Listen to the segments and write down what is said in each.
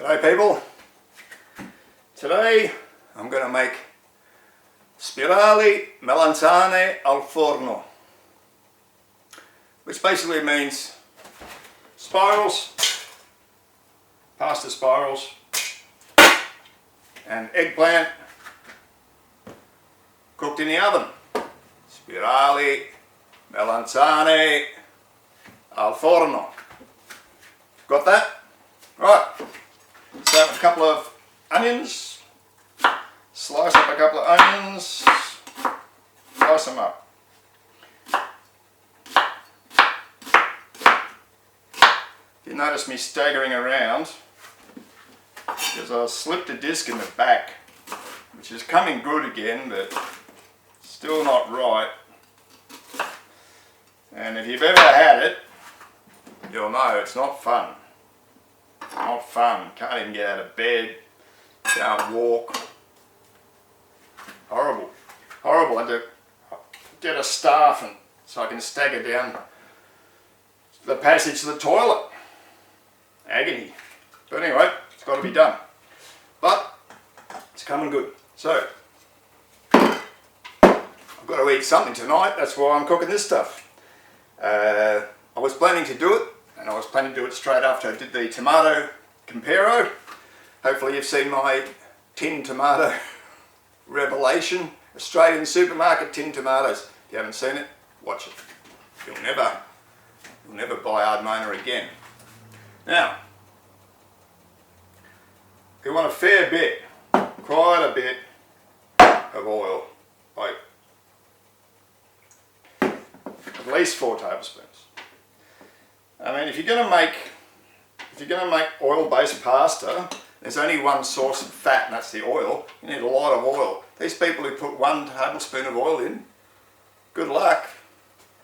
G'day people. Today I'm going to make Spirali Melanzane al Forno, which basically means spirals, pasta spirals, and eggplant cooked in the oven. Spirali Melanzane al Forno. Got that? Right. Start with a couple of onions. Slice up a couple of onions. Slice them up. If you notice me staggering around, because I slipped a disc in the back, which is coming good again, but still not right. And if you've ever had it, you'll know it's not fun. Not fun. Can't even get out of bed. Can't walk. Horrible. Horrible. I had to get a staff and so I can stagger down the passage to the toilet. Agony. But anyway, it's got to be done. But it's coming good. So I've got to eat something tonight. That's why I'm cooking this stuff. I was planning to do it. And I was planning to do it straight after I did the tomato comparo. Hopefully you've seen my tin tomato revelation. Australian supermarket tin tomatoes. If you haven't seen it, watch it. You'll never buy Ardmona again. Now, you want a fair bit, quite a bit of oil, like at least 4 tablespoons. I mean, if you're going to make oil-based pasta, there's only one source of fat, and that's the oil. You need a lot of oil. These people who put 1 tablespoon of oil in, good luck.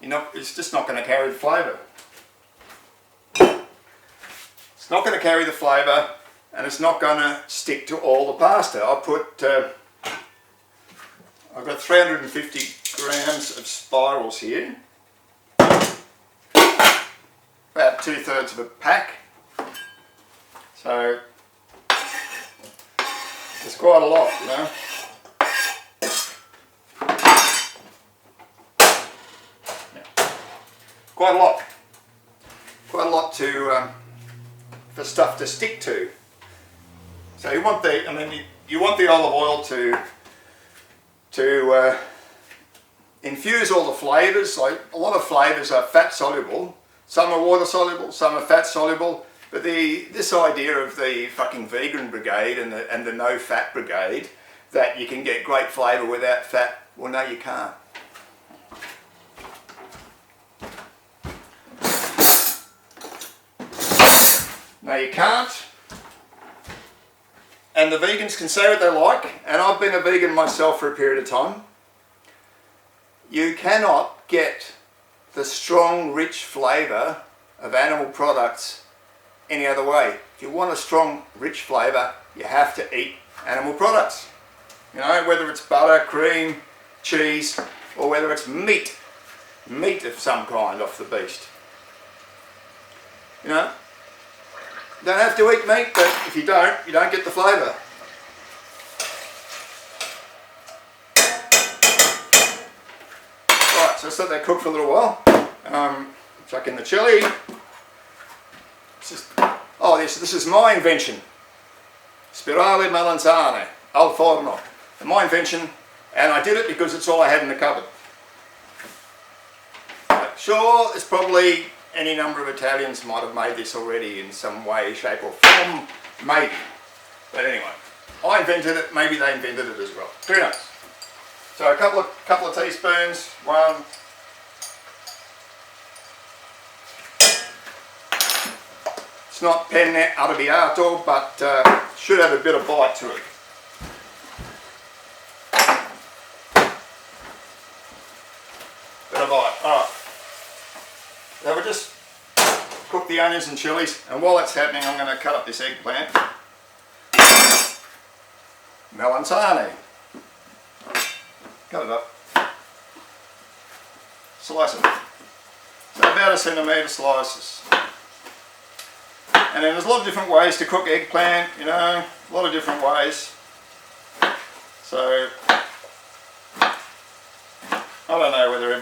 It's just not going to carry the flavour. It's not going to carry the flavour, and it's not going to stick to all the pasta. I've got 350 grams of spirals here. About 2/3 of a pack, so it's quite a lot, you know. Yeah. Quite a lot to for stuff to stick to. So you want you want the olive oil to infuse all the flavours. Like a lot of flavours are fat soluble. Some are water soluble, some are fat soluble, but this idea of the fucking vegan brigade and the no fat brigade, that you can get great flavour without fat, well no you can't. No you can't. And the vegans can say what they like, and I've been a vegan myself for a period of time. You cannot get the strong, rich flavour of animal products any other way. If you want a strong, rich flavour, you have to eat animal products. You know, whether it's butter, cream, cheese, or whether it's meat of some kind off the beast. You know, you don't have to eat meat, but if you don't get the flavour. Right, so let's let that cook for a little while. Chuck in the chilli. This is my invention. Spirali Melanzane al Forno. My invention, and I did it because it's all I had in the cupboard. Sure, there's probably any number of Italians might have made this already in some way, shape or form, maybe. But anyway, I invented it, maybe they invented it as well. Who knows? So a couple of teaspoons, 1. It's not penne arrabbiato, but should have a bit of bite to it. Bit of bite. Alright. So we'll just cook the onions and chillies, and while that's happening I'm going to cut up this eggplant. Melanzane. Cut it up. Slice it. So about 1 centimetre slices. And then there's a lot of different ways to cook eggplant, you know, a lot of different ways. So, I don't know whether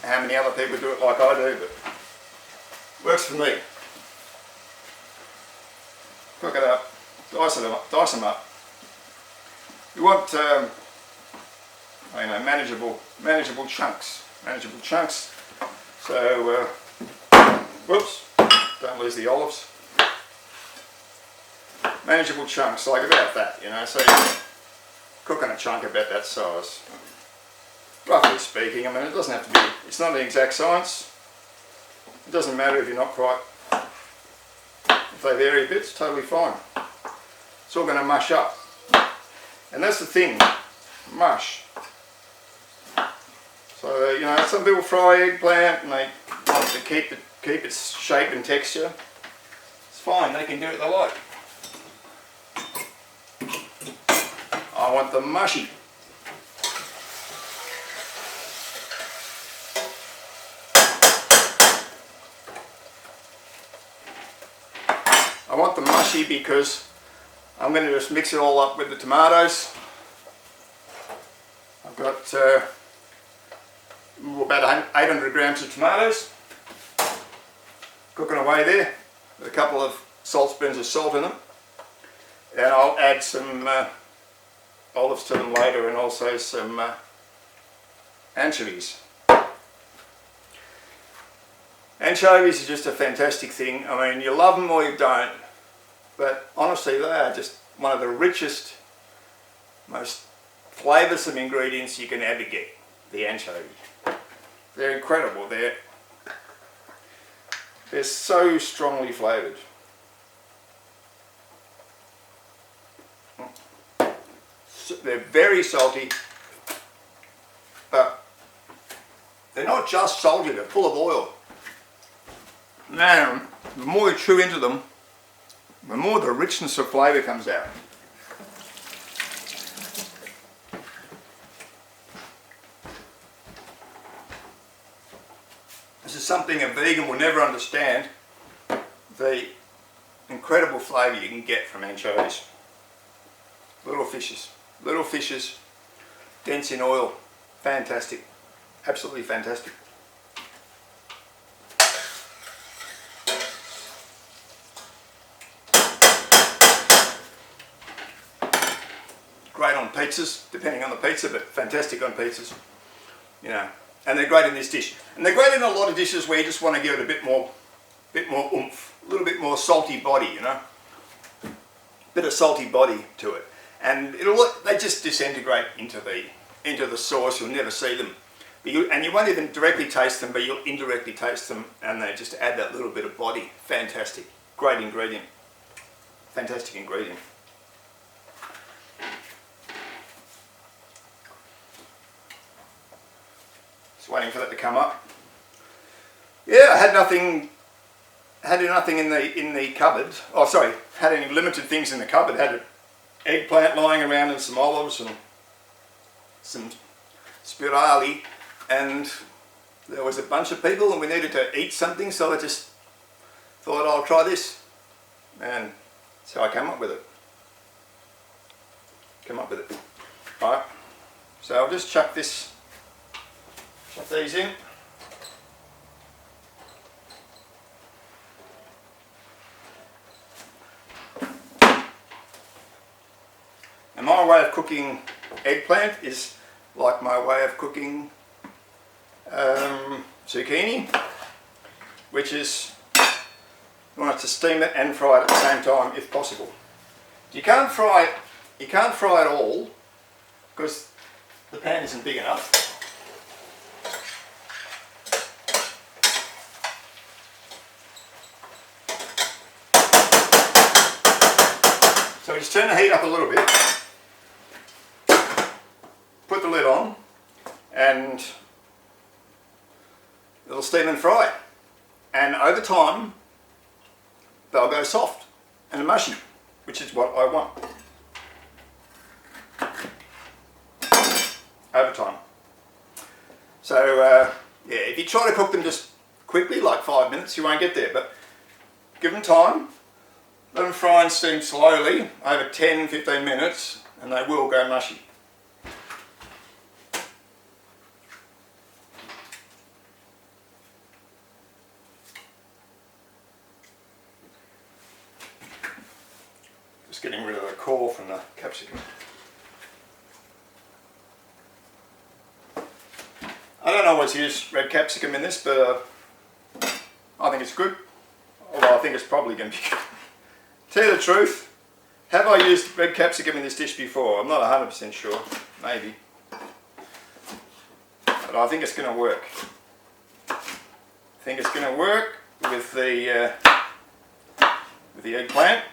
how many other people do it like I do, but works for me. Cook it up, dice them up. You want, you know, manageable chunks. So, whoops, don't lose the olives. Manageable chunks, like about that, you know, so you're cooking a chunk about that size. Roughly speaking, I mean, it doesn't have to be, it's not an exact science. It doesn't matter if you're not quite, if they vary a bit, it's totally fine. It's all going to mush up. And that's the thing, mush. So, you know, some people fry eggplant and they want to keep its shape and texture. It's fine, they can do it they like. I want them mushy. I want them mushy because I'm going to just mix it all up with the tomatoes. I've got about 800 grams of tomatoes cooking away there with a couple of saltspoons of salt in them, and I'll add some olives to them later, and also some anchovies. Anchovies are just a fantastic thing. I mean, you love them or you don't, but honestly they are just one of the richest, most flavoursome ingredients you can ever get, the anchovy. They're incredible. They're so strongly flavoured. They're very salty, but they're not just salty, they're full of oil. Now, the more you chew into them, the more the richness of flavour comes out. This is something a vegan will never understand, the incredible flavour you can get from anchovies. Little fishes, dense in oil, fantastic, absolutely fantastic. Great on pizzas, depending on the pizza, but fantastic on pizzas, you know. And they're great in this dish. And they're great in a lot of dishes where you just want to give it a bit more oomph, a little bit more salty body, you know. Bit of salty body to it. And they just disintegrate into the sauce. You'll never see them, and you won't even directly taste them, but you'll indirectly taste them, and they just add that little bit of body. Fantastic, great ingredient, fantastic ingredient. Just waiting for that to come up. Yeah, I had nothing in the cupboard. Oh, sorry, had any limited things in the cupboard. Had eggplant lying around and some olives and some spirali, and there was a bunch of people and we needed to eat something, so I just thought I'll try this, and so I came up with it. Alright, so I'll just chuck these in. And my way of cooking eggplant is like my way of cooking zucchini, which is you want to steam it and fry it at the same time if possible. You can't fry it all because the pan isn't big enough. So we just turn the heat up a little bit. Put the lid on and it'll steam and fry, and over time they'll go soft and mushy, which is what I want over time. So yeah, if you try to cook them just quickly, like 5 minutes, you won't get there, but give them time, Let them fry and steam slowly over 10-15 minutes and they will go mushy. Just getting rid of the core from the capsicum. I don't always use red capsicum in this, but I think it's good. Although I think it's probably going to be good. Tell you the truth, have I used red capsicum in this dish before? I'm not 100% sure, maybe. But I think it's going to work. I think it's going to work with the eggplant.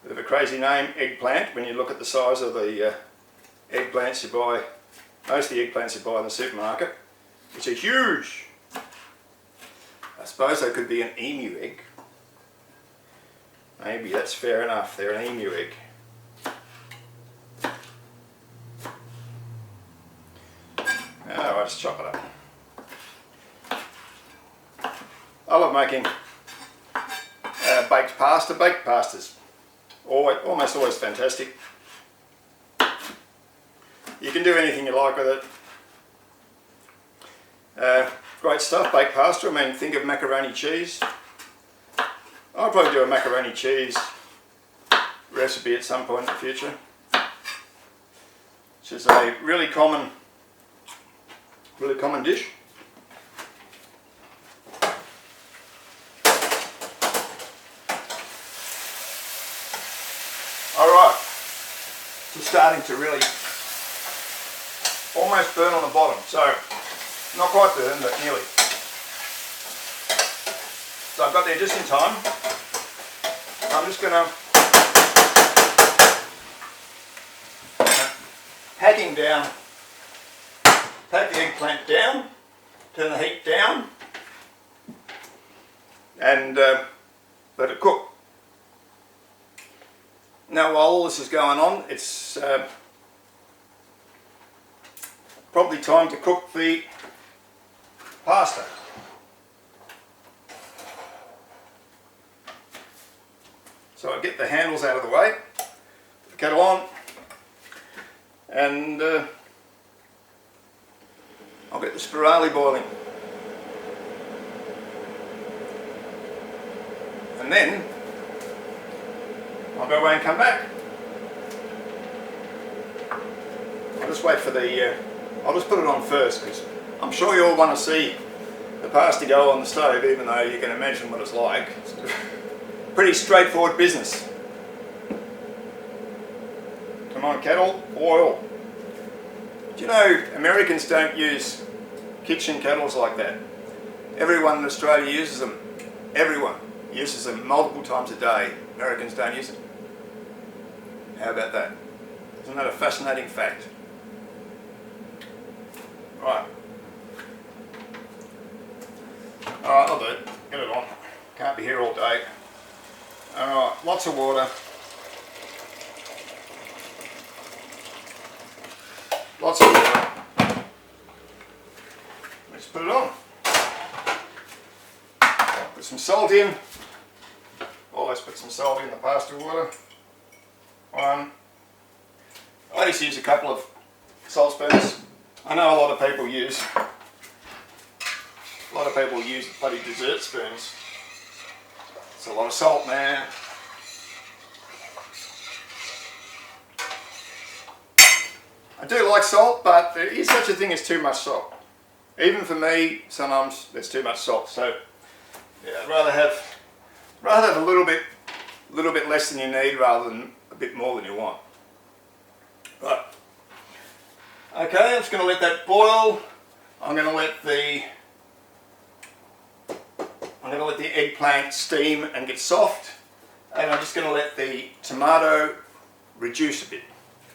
Bit of a crazy name, eggplant, when you look at the size of the eggplants you buy, most of the eggplants you buy in the supermarket, which are huge. I suppose they could be an emu egg. Maybe that's fair enough, they're an emu egg. Now I just chop it up. I love making baked pasta. Baked pasta's almost always fantastic. You can do anything you like with it. Great stuff, baked pasta. I mean, think of macaroni cheese. I'll probably do a macaroni cheese recipe at some point in the future, which is a really common dish. Alright, it's starting to really almost burn on the bottom, so not quite burned, but nearly. So I've got there just in time. I'm just going to pack the eggplant down, turn the heat down, and let it cook. Now while all this is going on, it's probably time to cook the pasta. So I get the handles out of the way, put the kettle on, and I'll get the spirali boiling. And then I'll go away and come back. I'll just wait for the, I'll just put it on first because I'm sure you all want to see the pasta go on the stove, even though you can imagine what it's like. It's pretty straightforward business. Come on, kettle, boil. Do you know Americans don't use kitchen kettles like that? Everyone in Australia uses them. Everyone uses them multiple times a day. Americans don't use them. How about that? Isn't that a fascinating fact? Right. Alright, I'll do it. Get it on. Can't be here all day. Alright, lots of water. Lots of water. Let's put it on. Put some salt in. Always put some salt in the pasta water. I just use a couple of salt spoons. I know a lot of people use bloody dessert spoons. It's a lot of salt, man. I do like salt, but there is such a thing as too much salt. Even for me, sometimes there's too much salt. So yeah, I'd rather have a little bit less than you need rather than a bit more than you want. Right. Okay, I'm just going to let that boil. I'm going to let the eggplant steam and get soft, and I'm just going to let the tomato reduce a bit.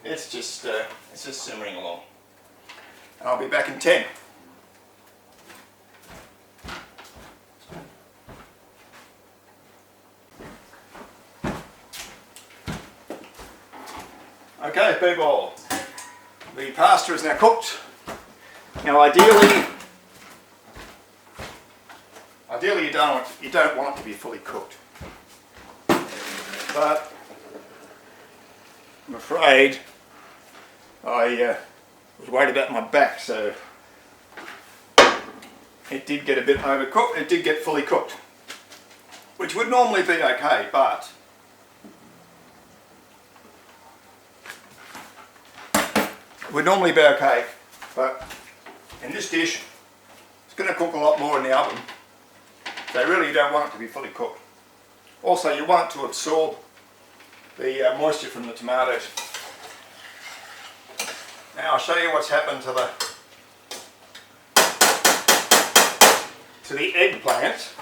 It's just simmering along, and I'll be back in 10. Okay, people, the pasta is now cooked. Now ideally you don't want it to be fully cooked. But I'm afraid I was worried about my back, so it did get a bit overcooked. It did get fully cooked, which would normally be okay, but would normally be okay, but in this dish it's going to cook a lot more in the oven, so really you don't want it to be fully cooked. Also, you want it to absorb the moisture from the tomatoes. Now I'll show you what's happened to the eggplant.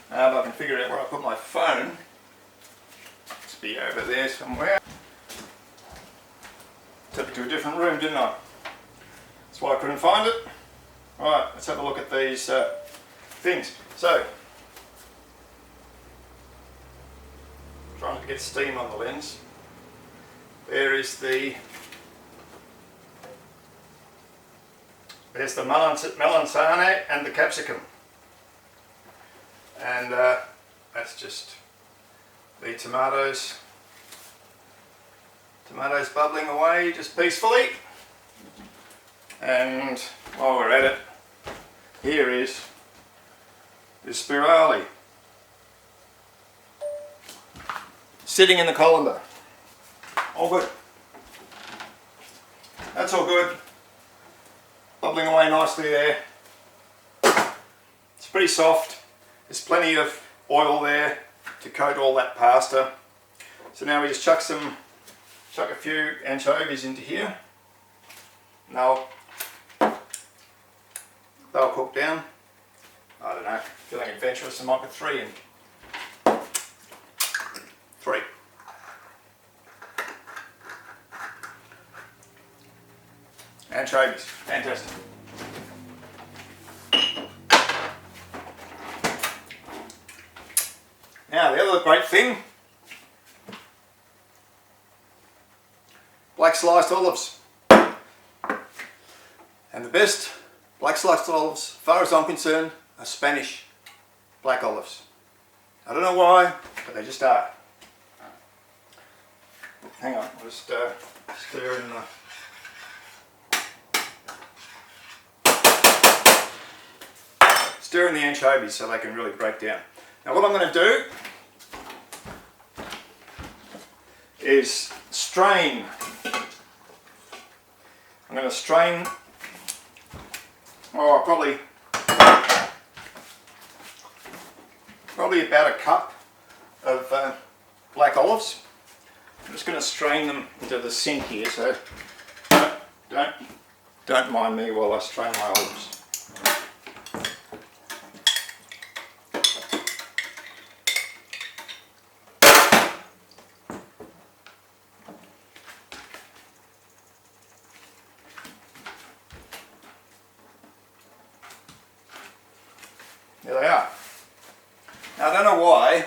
Now if I can figure out where I put my phone, it's be over there somewhere. Took it to a different room, didn't I? That's why I couldn't find it. Alright, let's have a look at these things. So, trying to get steam on the lens. There's the melanzane and the capsicum. And that's just the tomatoes bubbling away just peacefully. And while we're at it, here is the Spirali sitting in the colander. All good. That's all good. Bubbling away nicely there. It's pretty soft. There's plenty of oil there to coat all that pasta. So now we just chuck a few anchovies into here. Now they'll cook down. I don't know, feeling adventurous, I might put 3 in. 3. Anchovies, fantastic. Now the other great thing, black sliced olives. And the best black sliced olives, as far as I'm concerned, are Spanish black olives. I don't know why, but they just are. Hang on, I'll just stir in the... Stir in the anchovies so they can really break down. Now what I'm going to do is strain. I'm going to strain, probably about a cup of black olives. I'm just going to strain them into the sink here, so don't mind me while I strain my olives. There they are. Now I don't know why,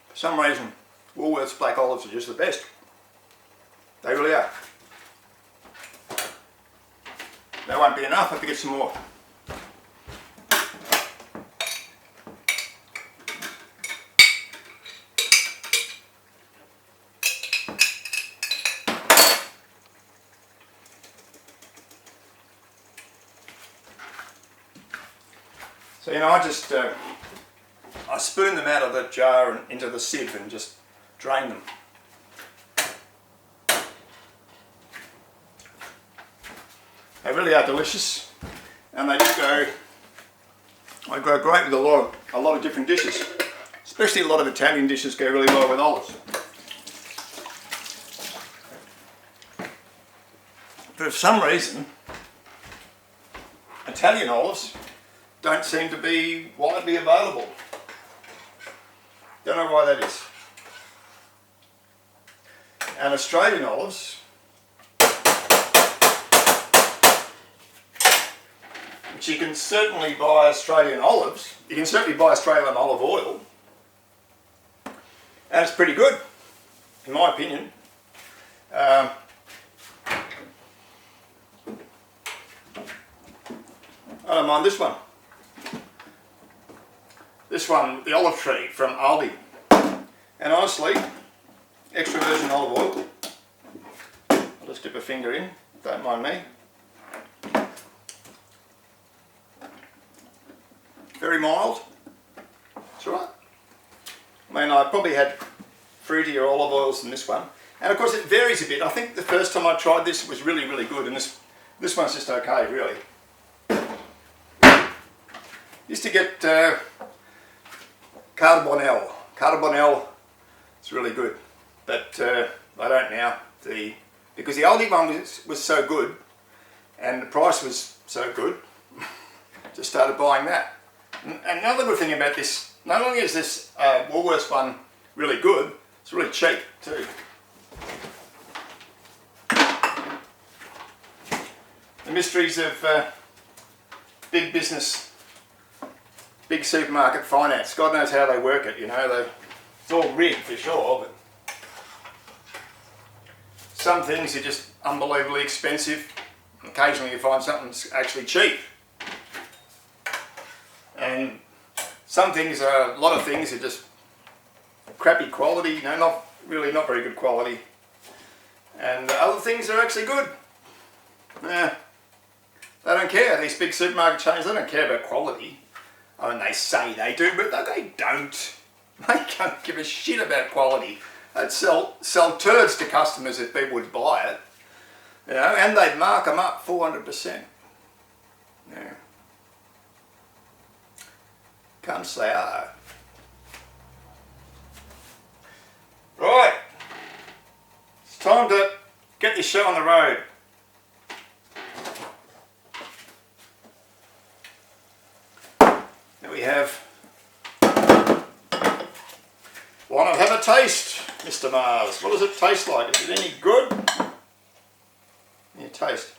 for some reason Woolworths black olives are just the best. They really are. That won't be enough, I have to get some more. So I spoon them out of the jar and into the sieve and just drain them. They really are delicious, and they go great with a lot of different dishes. Especially a lot of Italian dishes go really well with olives. But for some reason, Italian olives don't seem to be widely available. Don't know why that is. And Australian olives, which you can certainly buy Australian olives, you can certainly buy Australian olive oil, and it's pretty good, in my opinion. I don't mind this one. This one, the olive tree from Aldi. And honestly, extra virgin olive oil. I'll just dip a finger in, don't mind me. Very mild. It's alright. I mean, I probably had fruitier olive oils than this one. And of course it varies a bit. I think the first time I tried this it was really, really good, and this one's just okay, really. Used to get Carbonel. Carbonel is really good, but I don't now. Because the Aldi one was so good, and the price was so good, just started buying that. And another good thing about this, not only is this Woolworths one really good, it's really cheap too. The mysteries of big business, big supermarket finance. God knows how they work it, you know. It's all rigged for sure, but some things are just unbelievably expensive. Occasionally you find something that's actually cheap. And some things a lot of things are just crappy quality, you know, not very good quality. And other things are actually good. Yeah. They don't care, these big supermarket chains, they don't care about quality. I mean, they say they do, but they don't. They don't give a shit about quality. They'd sell turds to customers if people would buy it. You know, and they'd mark them up 400%. Yeah. Cunts they are. Right. It's time to get this show on the road. We have, why not have a taste, Mr. Mars? What does it taste like? Is it any good? Yeah, taste.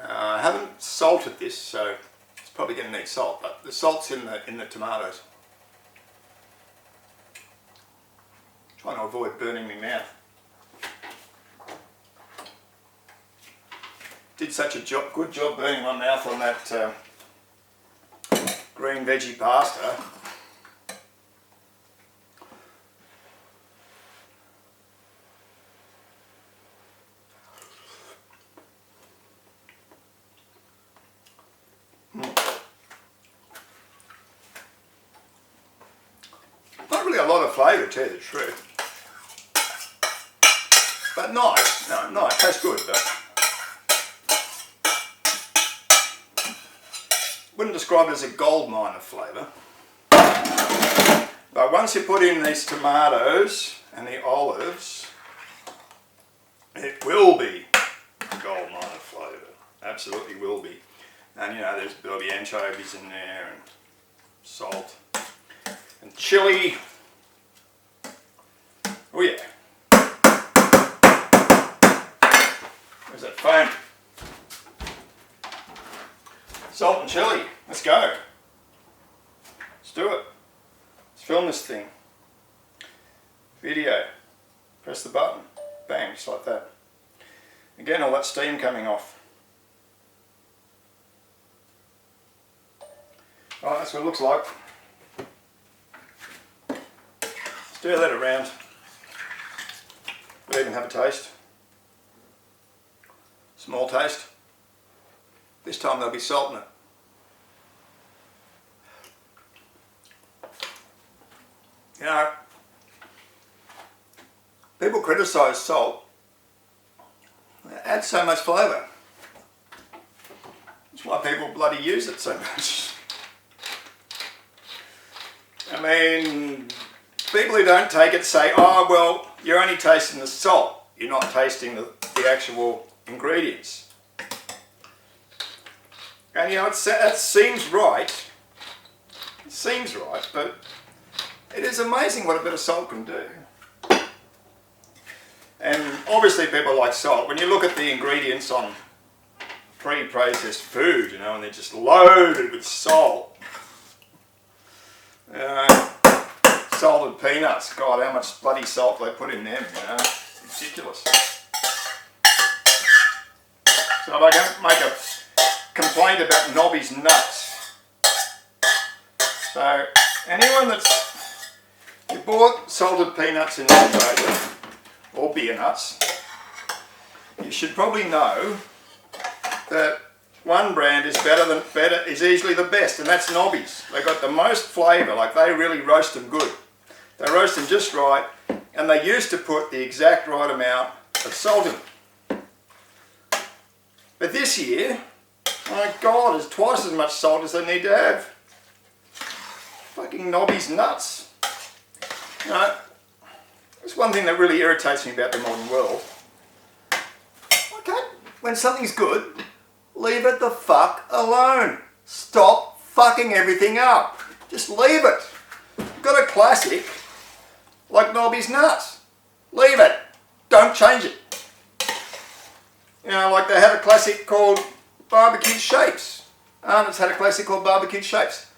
I haven't salted this, so it's probably going to need salt, but the salt's in the tomatoes. Trying to avoid burning my mouth. Did such a good job burning my mouth on that green veggie pasta. Not really a lot of flavour, to tell you the truth. But nice. No, nice. Tastes good, but wouldn't describe it as a gold mine of flavour. But once you put in these tomatoes and the olives, it will be a gold mine of flavour. Absolutely will be. And you know, there'll be anchovies in there, and salt, and chilli. Oh yeah. Where's that phone? Salt and chilli. Let's go. Let's do it. Let's film this thing. Video. Press the button. Bang, just like that. Again, all that steam coming off. Alright, that's what it looks like. Stir that around. We'll even have a taste. Small taste. This time there'll be salt in it. You know, people criticise salt. It adds so much flavour. That's why people bloody use it so much. I mean, people who don't take it say, oh well, you're only tasting the salt, you're not tasting the actual ingredients. And you know, that seems right. It seems right, but it is amazing what a bit of salt can do. And obviously people like salt. When you look at the ingredients on pre-processed food, you know, and they're just loaded with salt. Salted peanuts, God, how much bloody salt they put in them, you know, it's ridiculous. So I'm going to make a complaint about Nobby's nuts. So anyone that's you bought salted peanuts in Australia or beer nuts, you should probably know that one brand is is easily the best, and that's Nobby's. They got the most flavour, like they really roast them good. They roast them just right, and they used to put the exact right amount of salt in them. But this year, my God, there's twice as much salt as they need to have. Fucking Nobby's nuts. You know, it's one thing that really irritates me about the modern world. Okay, when something's good, leave it the fuck alone. Stop fucking everything up. Just leave it. You've got a classic like Nobby's nuts. Leave it. Don't change it. You know, like they had a classic called Barbecued Shapes. Arnott's had a classic called Barbecued Shapes.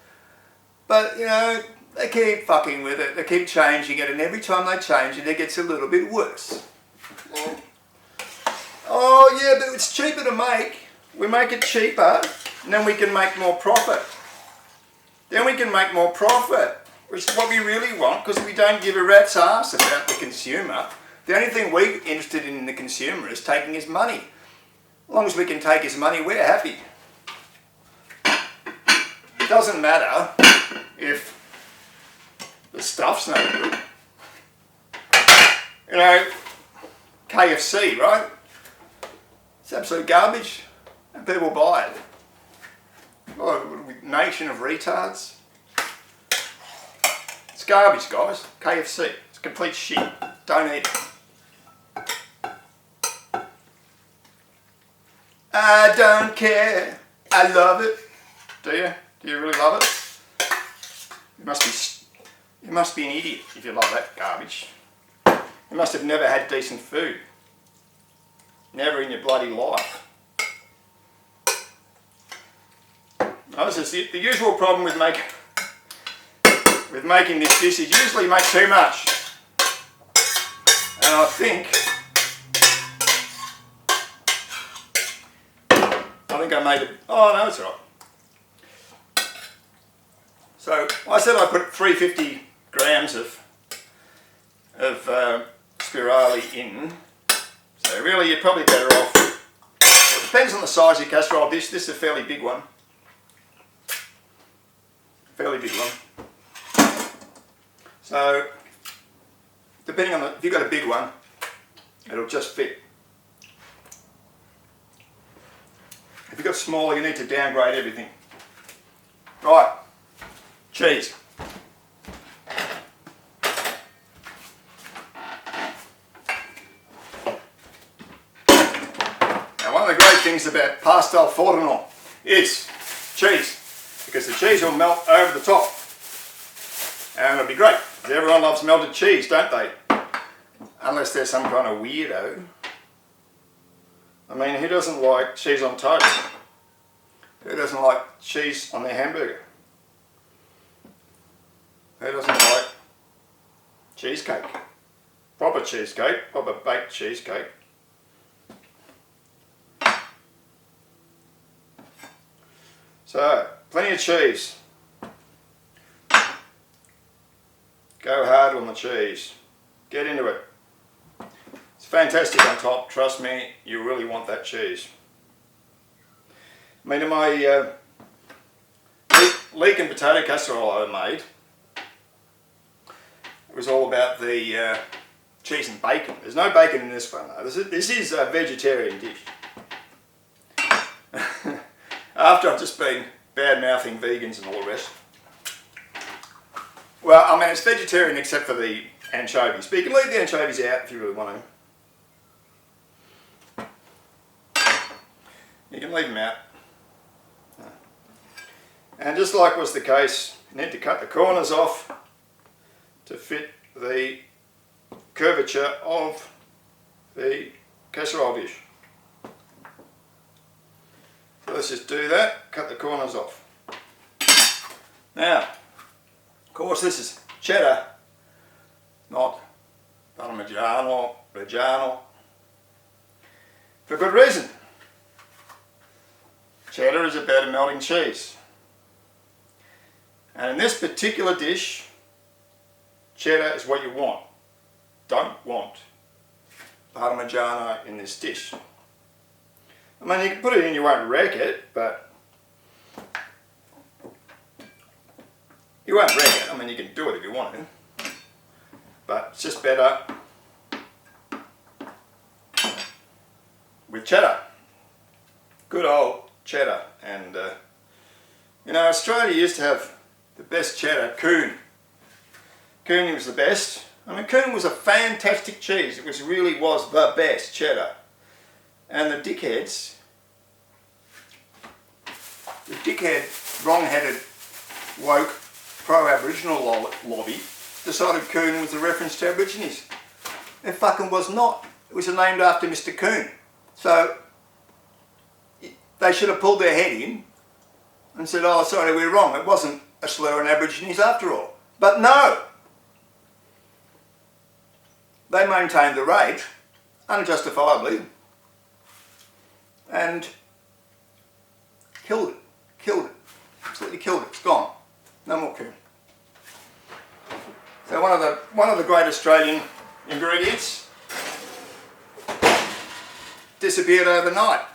But, you know, they keep fucking with it. They keep changing it, and every time they change it, it gets a little bit worse. Oh, yeah, but it's cheaper to make. We make it cheaper, and then we can make more profit. Then we can make more profit, which is what we really want, because we don't give a rat's ass about the consumer. The only thing we're interested in the consumer is taking his money. As long as we can take his money, we're happy. It doesn't matter if the stuff's no good. You know, KFC, right? It's absolute garbage, and people buy it. Oh, nation of retards. It's garbage, guys. KFC. It's complete shit. Don't eat it. I don't care. I love it. Do you? Do you really love it? You must be an idiot if you love that garbage. You must have never had decent food. Never in your bloody life. No, this is the usual problem with making this dish is usually make too much. And I think I made it. Oh no, it's all right. So I said I put 350 grams of Spirali in. So really, you're probably better off. Well, it depends on the size of your casserole dish. This is a fairly big one. Fairly big one. So depending on if you've got a big one, it'll just fit. If you've got smaller, you need to downgrade everything. Right, cheese. Now one of the great things about pastel Forno is cheese, because the cheese will melt over the top. And it'll be great, because everyone loves melted cheese, don't they? Unless they're some kind of weirdo. I mean, who doesn't like cheese on toast? Who doesn't like cheese on their hamburger? Who doesn't like cheesecake? Proper cheesecake, proper baked cheesecake. So, plenty of cheese. Go hard on the cheese. Get into it. It's fantastic on top, trust me, you really want that cheese. I mean, in my leek and potato casserole I made, it was all about the cheese and bacon. There's no bacon in this one though. This is a vegetarian dish. After I've just been bad-mouthing vegans and all the rest. Well, I mean, it's vegetarian except for the anchovies, but you can leave the anchovies out if you really want to. You can leave them out. And just like was the case, you need to cut the corners off to fit the curvature of the casserole dish. So let's just do that, cut the corners off. Now, of course this is cheddar, not Parmigiano, Reggiano, for good reason. about a melting cheese. And in this particular dish, cheddar is what you want. Don't want Parmigiano in this dish. I mean, you can put it in, you won't wreck it, but you won't wreck it. I mean, you can do it if you want to, but it's just better with cheddar. Good old cheddar. And you know, Australia used to have the best cheddar. Coon was the best. I mean, Coon was a fantastic cheese. It really was the best cheddar. And the dickhead, wrong-headed, woke, pro-Aboriginal lobby decided Coon was a reference to Aborigines. It fucking was not. It was named after Mr. Coon. So they should have pulled their head in and said, oh, sorry, we're wrong. It wasn't a slur on Aborigines after all. But no! They maintained the rate, unjustifiably, and killed it, absolutely killed it. It's gone. No more Coon. So one of the great Australian ingredients disappeared overnight,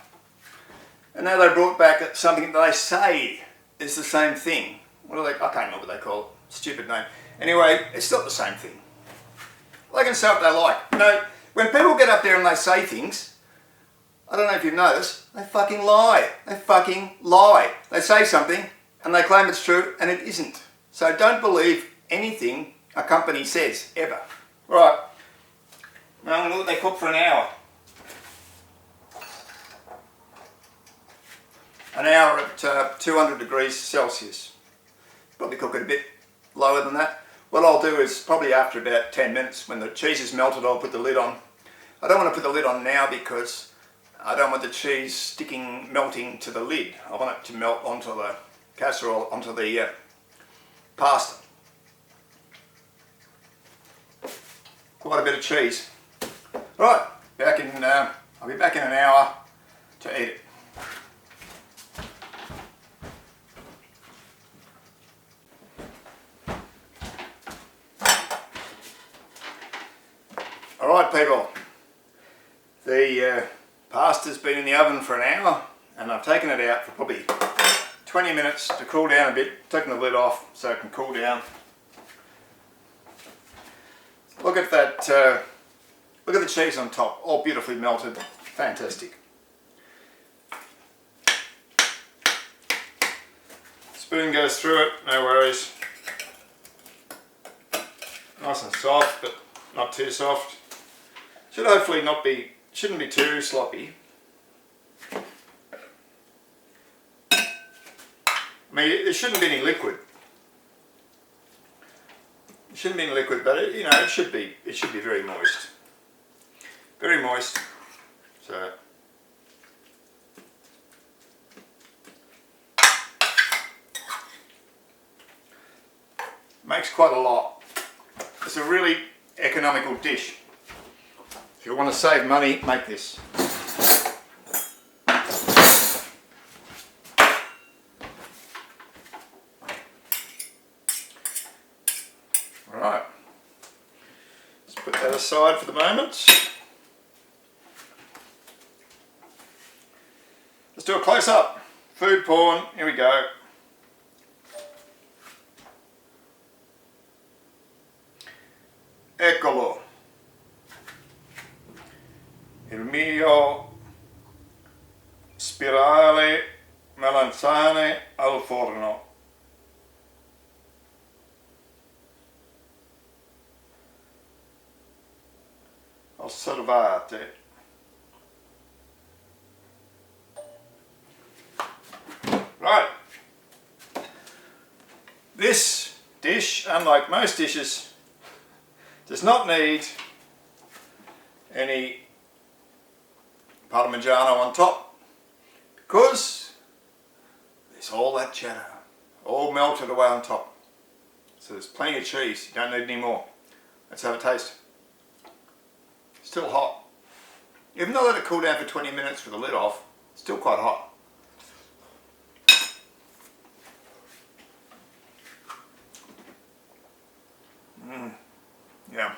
and now they brought back something that they say is the same thing. What do they? I can't remember what they call it. Stupid name. Anyway, it's not the same thing. They can say what they like. You know, when people get up there and they say things, I don't know if you've noticed, they fucking lie. They fucking lie. They say something and they claim it's true and it isn't. So don't believe anything a company says, ever. Right. Now I'm going to let they cook for an hour. An hour at 200 degrees Celsius. Probably cook it a bit lower than that. What I'll do is probably after about 10 minutes, when the cheese is melted, I'll put the lid on. I don't want to put the lid on now because I don't want the cheese melting to the lid. I want it to melt onto the casserole, onto the pasta. Quite a bit of cheese. Right, I'll be back in an hour to eat it. Alright people, the pasta's been in the oven for an hour and I've taken it out for probably 20 minutes to cool down a bit, taken the lid off so it can cool down. Look at that, look at the cheese on top, all beautifully melted, fantastic. Spoon goes through it, no worries. Nice and soft, but not too soft. Should hopefully shouldn't be too sloppy. I mean, there shouldn't be any liquid. It shouldn't be any liquid, but it, you know, it should be very moist. Very moist. So makes quite a lot. It's a really economical dish. If you want to save money, make this. Alright, let's put that aside for the moment. Let's do a close-up. Food porn, here we go. Eccolo. Il mio Spirali melanzane al forno. Osservate. Right. This dish, unlike most dishes, does not need any Parmigiano on top because there's all that cheddar all melted away on top, so there's plenty of cheese. You don't need any more. Let's have a taste. Still hot, even though I let it cool down for 20 minutes with the lid off. Still quite hot. Yeah.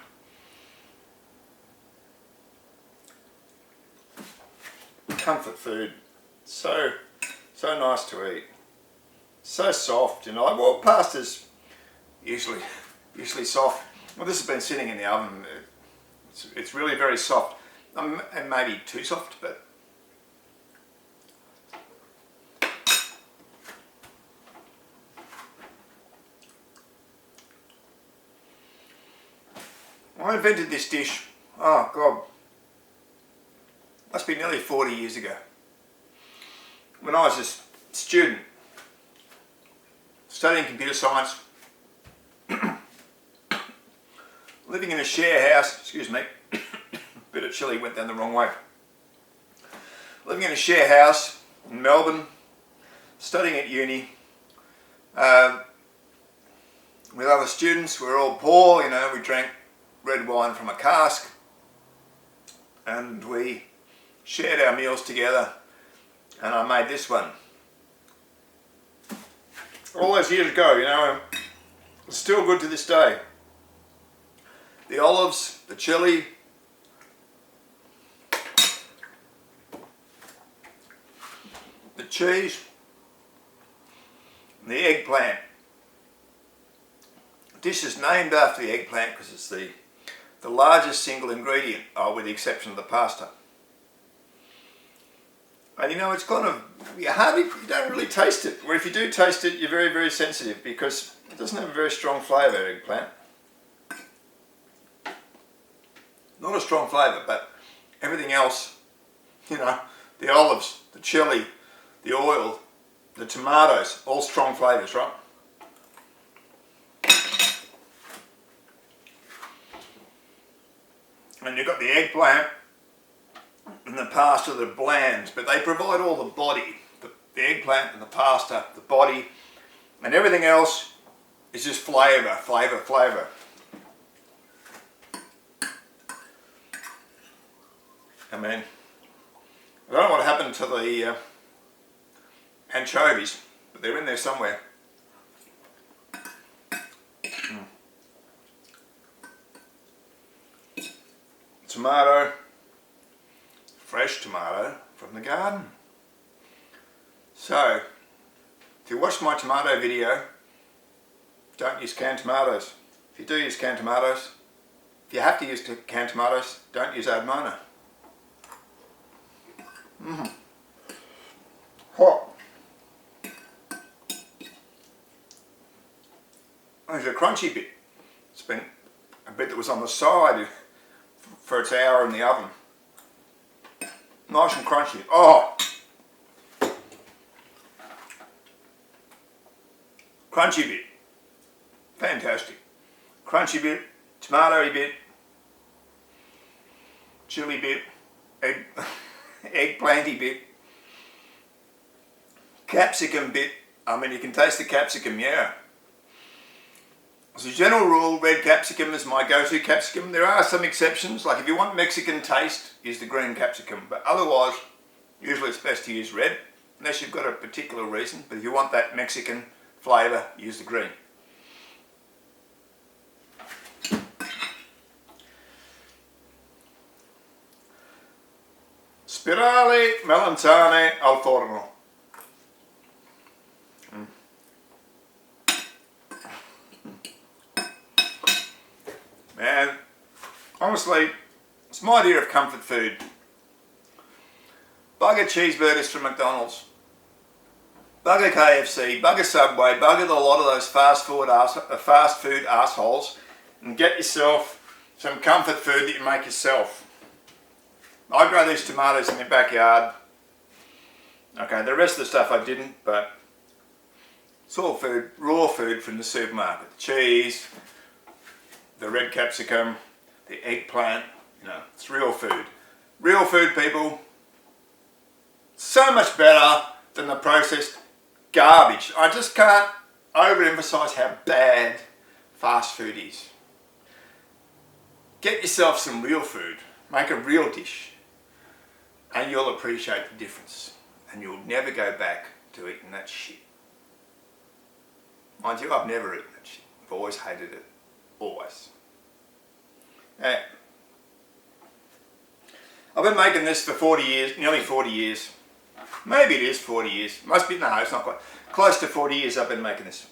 Comfort food. So nice to eat. So soft, you know. Well, pasta's usually soft. Well, this has been sitting in the oven. It's really very soft. And maybe too soft, but I invented this dish, oh God, must be nearly 40 years ago. When I was a student, studying computer science, living in a share house, excuse me, bit of chilli went down the wrong way. Living in a share house in Melbourne, studying at uni, with other students. We were all poor, you know, we drank red wine from a cask and we shared our meals together, and I made this one. All those years ago, you know, it's still good to this day. The olives, the chilli, the cheese, and the eggplant. The dish is named after the eggplant because it's the largest single ingredient, with the exception of the pasta. And you know, it's kind of, you don't really taste it. Or if you do taste it, you're very, very sensitive because it doesn't have a very strong flavour, eggplant. Not a strong flavour, but everything else, you know, the olives, the chilli, the oil, the tomatoes, all strong flavours, right? And you've got the eggplant and the pasta that are bland, but they provide all the body. The eggplant and the pasta, the body, and everything else is just flavour, flavour, flavour. I mean, I don't know what happened to the anchovies, but they're in there somewhere. Tomato, fresh tomato from the garden. So, if you watch my tomato video, don't use canned tomatoes. If you do use canned tomatoes, if you have to use canned tomatoes, don't use Admona. Hot. There's a crunchy bit. It's been a bit that was on the side for its hour in the oven. Nice and crunchy. Oh! Crunchy bit. Fantastic. Crunchy bit, tomatoey bit, chilli bit, eggplanty bit, capsicum bit. I mean, you can taste the capsicum, yeah. As a general rule, red capsicum is my go-to capsicum. There are some exceptions, like if you want Mexican taste, use the green capsicum. But otherwise, usually it's best to use red, unless you've got a particular reason. But if you want that Mexican flavour, use the green. Spirali, Melanzane, al Forno. Man, honestly, it's my idea of comfort food. Bugger cheeseburgers from McDonald's. Bugger KFC, bugger Subway, bugger a lot of those fast food assholes, and get yourself some comfort food that you make yourself. I grow these tomatoes in my backyard. Okay, the rest of the stuff I didn't, but it's all food, raw food from the supermarket. The cheese, the red capsicum, the eggplant, you know, it's real food. Real food, people. So much better than the processed garbage. I just can't overemphasize how bad fast food is. Get yourself some real food. Make a real dish. And you'll appreciate the difference. And you'll never go back to eating that shit. Mind you, I've never eaten that shit. I've always hated it. Always. Yeah. I've been making this for 40 years, nearly 40 years. Maybe it is 40 years. Must be, no, it's not quite. Close to 40 years I've been making this.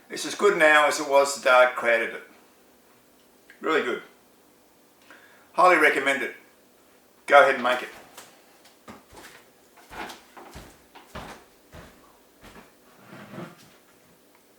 It's as good now as it was the day I created it. Really good. Highly recommend it. Go ahead and make it.